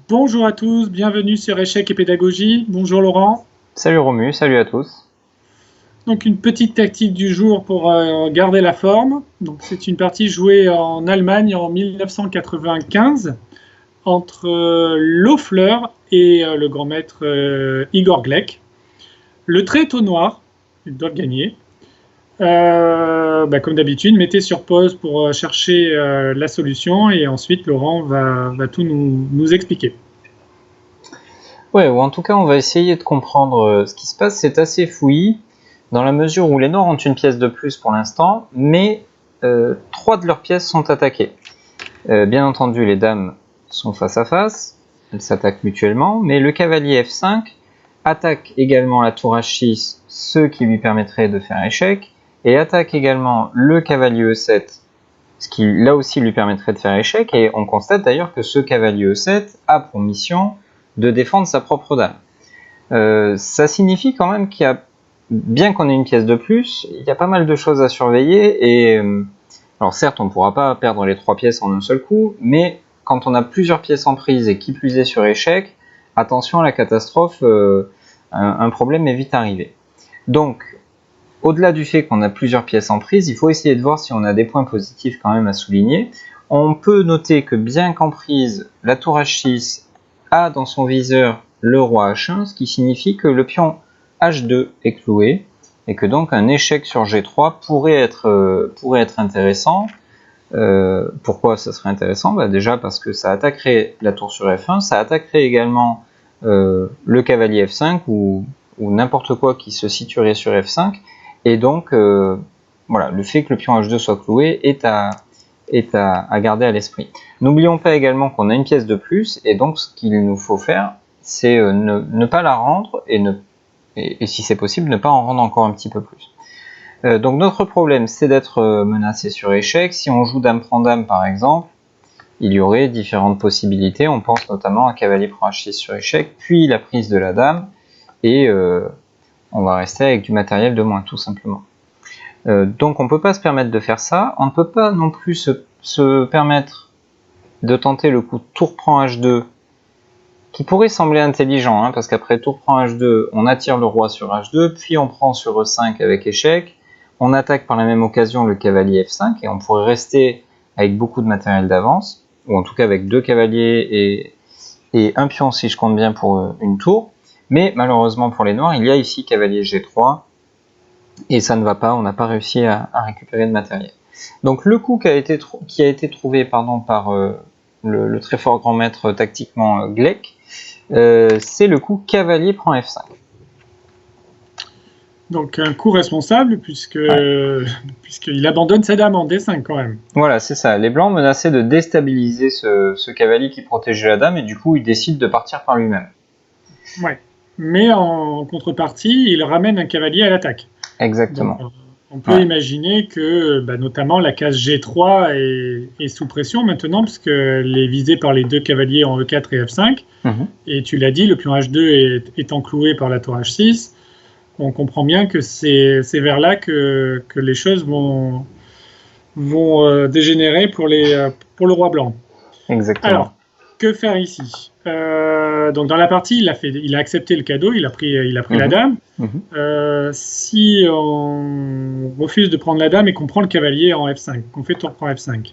Bonjour à tous, bienvenue sur Échecs et Pédagogie. Bonjour Laurent. Salut Romu, salut à tous. Donc une petite tactique du jour pour garder la forme. Donc c'est une partie jouée en Allemagne en 1995 entre Loeffler et le grand maître Igor Gleck. Le trait est au noir, ils doivent gagner. Comme d'habitude, mettez sur pause pour chercher la solution et ensuite Laurent va tout nous expliquer. Ouais, ou en tout cas, on va essayer de comprendre ce qui se passe. C'est assez fouillis, dans la mesure où les Noirs ont une pièce de plus pour l'instant, mais 3 de leurs pièces sont attaquées. Bien entendu, les dames sont face à face, elles s'attaquent mutuellement, mais le cavalier F5 attaque également la tour H6, ce qui lui permettrait de faire échec, et attaque également le cavalier E7, ce qui là aussi lui permettrait de faire échec, et on constate d'ailleurs que ce cavalier E7 a pour mission de défendre sa propre dame. Ça signifie quand même qu'il y a, bien qu'on ait une pièce de plus, il y a pas mal de choses à surveiller, et alors certes on ne pourra pas perdre les 3 pièces en un seul coup, mais quand on a plusieurs pièces en prise et qui plus est sur échec, attention à la catastrophe, un problème est vite arrivé. Donc, au-delà du fait qu'on a plusieurs pièces en prise, il faut essayer de voir si on a des points positifs quand même à souligner. On peut noter que bien qu'en prise, la tour H6 a dans son viseur le roi H1, ce qui signifie que le pion H2 est cloué, et que donc un échec sur G3 pourrait être intéressant. Pourquoi ça serait intéressant? Déjà parce que ça attaquerait la tour sur F1, ça attaquerait également le cavalier F5 ou n'importe quoi qui se situerait sur F5, et donc voilà, le fait que le pion H2 soit cloué est à garder à l'esprit. N'oublions pas également qu'on a une pièce de plus, et donc ce qu'il nous faut faire, c'est ne pas la rendre, et si c'est possible, ne pas en rendre encore un petit peu plus. Donc notre problème, c'est d'être menacé sur échec. Si on joue dame prend dame par exemple, il y aurait différentes possibilités. On pense notamment à cavalier prend H6 sur échec, puis la prise de la dame, et on va rester avec du matériel de moins tout simplement. Donc on ne peut pas se permettre de faire ça. On ne peut pas non plus se permettre de tenter le coup tour prend H2, qui pourrait sembler intelligent, parce qu'après tour prend H2, on attire le roi sur H2, puis on prend sur E5 avec échec. On attaque par la même occasion le cavalier F5, et on pourrait rester avec beaucoup de matériel d'avance, ou en tout cas avec 2 cavaliers et un pion si je compte bien pour une tour. Mais malheureusement pour les noirs, il y a ici cavalier G3, et ça ne va pas, on n'a pas réussi à récupérer de matériel. Donc le coup qui a été trouvé par le très fort grand maître tactiquement Gleck, c'est le coup cavalier prend F5. Donc un coup responsable puisqu'il abandonne sa dame en D5 quand même. Voilà, c'est ça. Les blancs menaçaient de déstabiliser ce cavalier qui protégeait la dame, et du coup il décide de partir par lui-même. Ouais. Mais en contrepartie, il ramène un cavalier à l'attaque. Exactement. Donc, on peut imaginer que notamment la case G3 est sous pression maintenant, puisque elle est visée par les 2 cavaliers en E4 et F5. Et tu l'as dit, le pion H2 est encloué par la tour H6. On comprend bien que c'est vers là que les choses vont dégénérer pour le roi blanc. Exactement. Alors, que faire ici? Donc dans la partie, il a accepté le cadeau, il a pris la dame. Si on refuse de prendre la dame et qu'on prend le cavalier en F5, qu'on fait tour prend F5.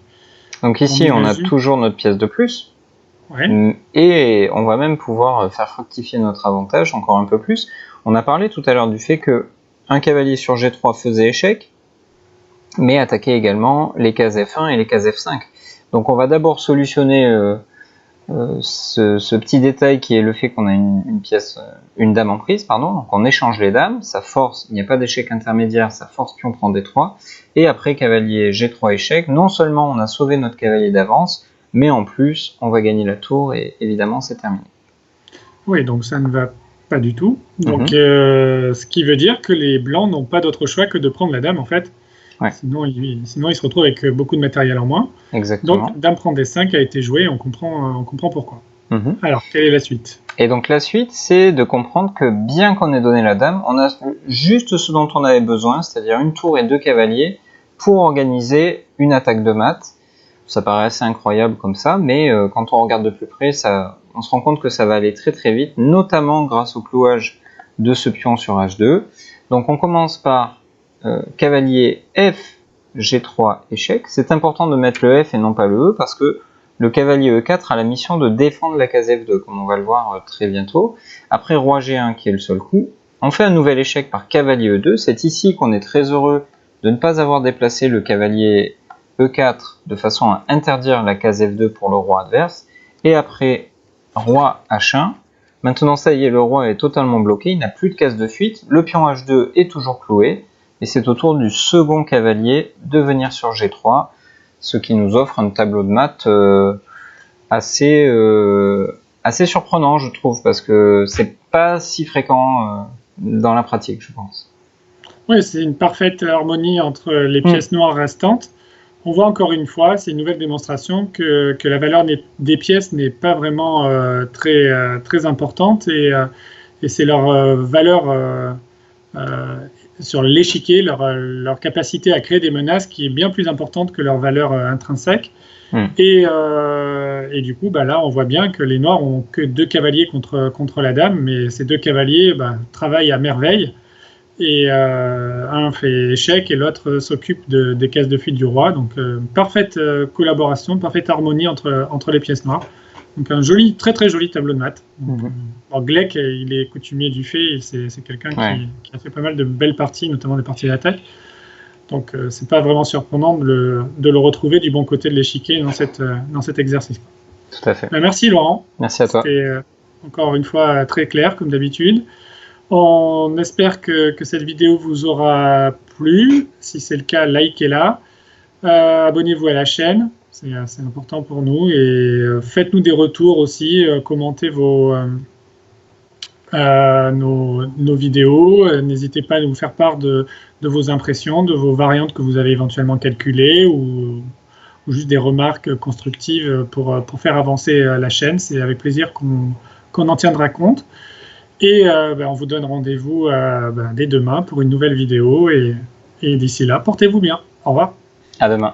Donc ici, on a toujours notre pièce de plus. Ouais. Et on va même pouvoir faire fructifier notre avantage encore un peu plus. On a parlé tout à l'heure du fait que un cavalier sur G3 faisait échec, mais attaquait également les cases F1 et les cases F5. Donc on va d'abord solutionner ce petit détail qui est le fait qu'on a une dame en prise, donc on échange les dames, ça force, il n'y a pas d'échec intermédiaire, ça force pion prend D3, et après cavalier G3 échec, non seulement on a sauvé notre cavalier d'avance, mais en plus on va gagner la tour, et évidemment c'est terminé. Oui, donc ça ne va pas du tout. Donc ce qui veut dire que les blancs n'ont pas d'autre choix que de prendre la dame en fait. Ouais. Sinon ils se retrouvent avec beaucoup de matériel en moins. Exactement. Donc dame prend D5 a été joué, on comprend pourquoi. Alors, quelle est la suite? Et donc la suite, c'est de comprendre que bien qu'on ait donné la dame, on a juste ce dont on avait besoin, c'est-à-dire une tour et 2 cavaliers, pour organiser une attaque de mat. Ça paraît assez incroyable comme ça, mais quand on regarde de plus près, ça on se rend compte que ça va aller très très vite, notamment grâce au clouage de ce pion sur H2. Donc on commence par cavalier F, G3, échec. C'est important de mettre le F et non pas le E parce que le cavalier E4 a la mission de défendre la case F2, comme on va le voir très bientôt. Après roi G1 qui est le seul coup, on fait un nouvel échec par cavalier E2. C'est ici qu'on est très heureux de ne pas avoir déplacé le cavalier E4 de façon à interdire la case F2 pour le roi adverse. Et après roi H1, maintenant ça y est, le roi est totalement bloqué, il n'a plus de case de fuite, le pion H2 est toujours cloué, et c'est au tour du second cavalier de venir sur G3, ce qui nous offre un tableau de maths assez surprenant, je trouve, parce que c'est pas si fréquent dans la pratique, je pense. Oui, c'est une parfaite harmonie entre les pièces noires restantes. On voit encore une fois, c'est une nouvelle démonstration que la valeur des pièces n'est pas vraiment très importante et c'est leur valeur sur l'échiquier, leur capacité à créer des menaces qui est bien plus importante que leur valeur intrinsèque. Et du coup, là, on voit bien que les noirs ont que 2 cavaliers contre la dame, mais ces 2 cavaliers travaillent à merveille. Et un fait échec et l'autre s'occupe des cases de fuite du roi. Donc, parfaite collaboration, parfaite harmonie entre les pièces noires. Donc, un joli, très très joli tableau de maths. Alors, Gleck, il est coutumier du fait, c'est quelqu'un qui a fait pas mal de belles parties, notamment des parties d'attaque. Donc, c'est pas vraiment surprenant de le retrouver du bon côté de l'échiquier dans cet exercice. Tout à fait. Merci Laurent. Merci à toi. C'était encore une fois très clair, comme d'habitude. On espère que cette vidéo vous aura plu. Si c'est le cas, likez-la. Abonnez-vous à la chaîne, c'est important pour nous. Et faites-nous des retours aussi. Commentez nos vidéos. N'hésitez pas à nous faire part de vos impressions, de vos variantes que vous avez éventuellement calculées ou juste des remarques constructives pour faire avancer la chaîne. C'est avec plaisir qu'on en tiendra compte. Et on vous donne rendez-vous dès demain pour une nouvelle vidéo. Et d'ici là, portez-vous bien. Au revoir. À demain.